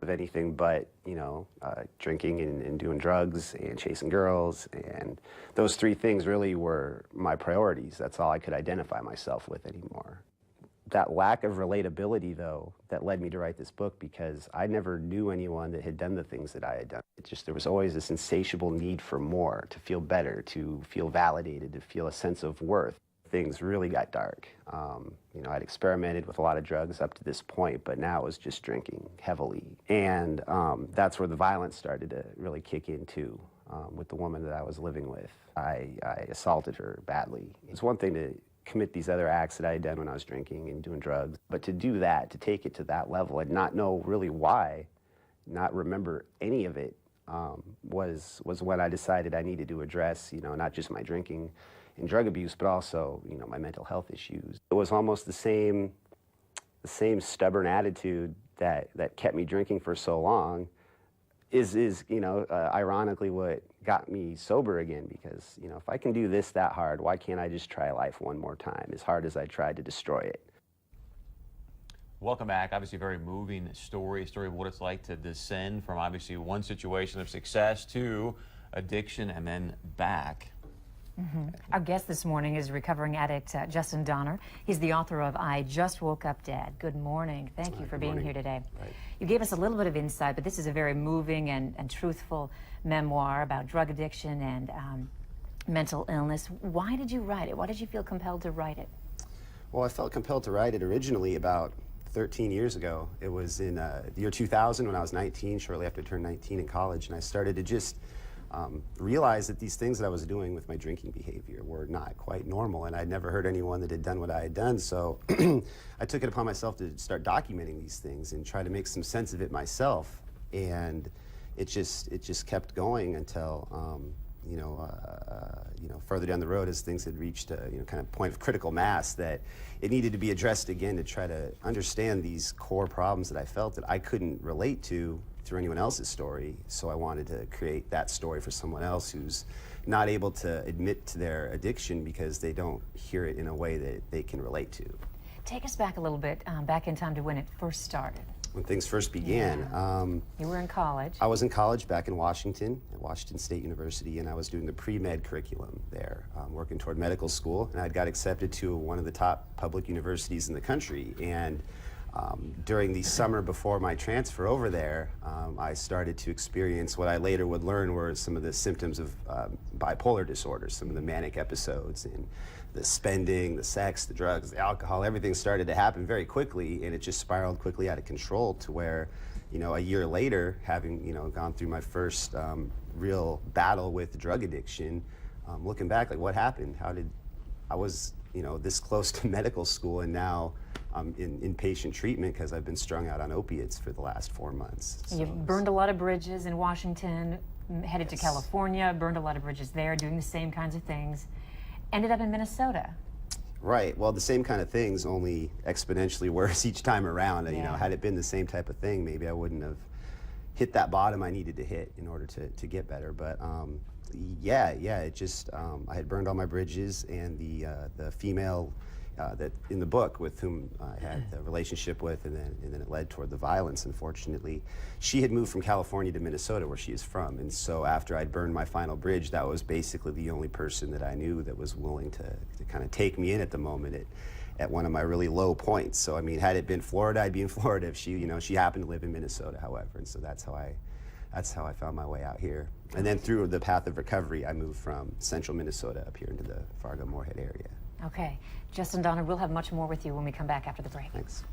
of anything but, drinking and doing drugs and chasing girls. And those three things really were my priorities. That's all I could identify myself with anymore. That lack of relatability, though, that led me to write this book, because I never knew anyone that had done the things that I had done. There was always this insatiable need for more, to feel better, to feel validated, to feel a sense of worth. Things really got dark. I'd experimented with a lot of drugs up to this point, but now it was just drinking heavily. And that's where the violence started to really kick in too, with the woman that I was living with. I assaulted her badly. It's one thing to commit these other acts that I had done when I was drinking and doing drugs, but to do that, to take it to that level and not know really why, not remember any of it, was when I decided I needed to address, not just my drinking and drug abuse, but also, my mental health issues. It was almost the same stubborn attitude that kept me drinking for so long is ironically what got me sober again, because, if I can do this that hard, why can't I just try life one more time, as hard as I tried to destroy it? Welcome back. Obviously a very moving story of what it's like to descend from obviously one situation of success to addiction and then back. Our guest this morning is recovering addict Justin Donner. He's the author of I Just Woke Up Dead. Good morning. Thank you for being here today. Right. You gave us a little bit of insight, but this is a very moving and truthful memoir about drug addiction and mental illness. Why did you write it? Why did you feel compelled to write it? Well, I felt compelled to write it originally about 13 years ago. It was in the year 2000 when I was 19, shortly after I turned 19 in college, and I started to just realized that these things that I was doing with my drinking behavior were not quite normal, and I'd never heard anyone that had done what I had done. So I took it upon myself to start documenting these things and try to make some sense of it myself. And it just kept going until further down the road, as things had reached a kind of point of critical mass, that it needed to be addressed again to try to understand these core problems that I felt that I couldn't relate to through anyone else's story. So I wanted to create that story for someone else who's not able to admit to their addiction because they don't hear it in a way that they can relate to. Take us back a little bit, back in time to when it first started. When things first began. Yeah. You were in college. I was in college back in Washington, at Washington State University, and I was doing the pre-med curriculum there, working toward medical school, and I got accepted to one of the top public universities in the country. And during the summer before my transfer over there, I started to experience what I later would learn were some of the symptoms of bipolar disorder, some of the manic episodes, and the spending, the sex, the drugs, the alcohol, everything started to happen very quickly, and it just spiraled quickly out of control to where, a year later, having, gone through my first real battle with drug addiction, looking back, like, what happened? I was, this close to medical school, and now I'm in inpatient treatment because I've been strung out on opiates for the last 4 months. So you've burned a lot of bridges in Washington, headed to California, burned a lot of bridges there, doing the same kinds of things. Ended up in Minnesota. Right. Well, the same kind of things, only exponentially worse each time around. Yeah. Had it been the same type of thing, maybe I wouldn't have hit that bottom I needed to hit in order to get better. But it just I had burned all my bridges, and the female that in the book with whom I had the relationship with, and then it led toward the violence, unfortunately. She had moved from California to Minnesota, where she is from, and so after I'd burned my final bridge, that was basically the only person that I knew that was willing to kind of take me in at the moment at one of my really low points. So I mean, had it been Florida, I'd be in Florida. If she happened to live in Minnesota, however, and so that's how I found my way out here. And then through the path of recovery, I moved from central Minnesota up here into the Fargo-Moorhead area. Okay. Justin Donner, we'll have much more with you when we come back after the break. Thanks.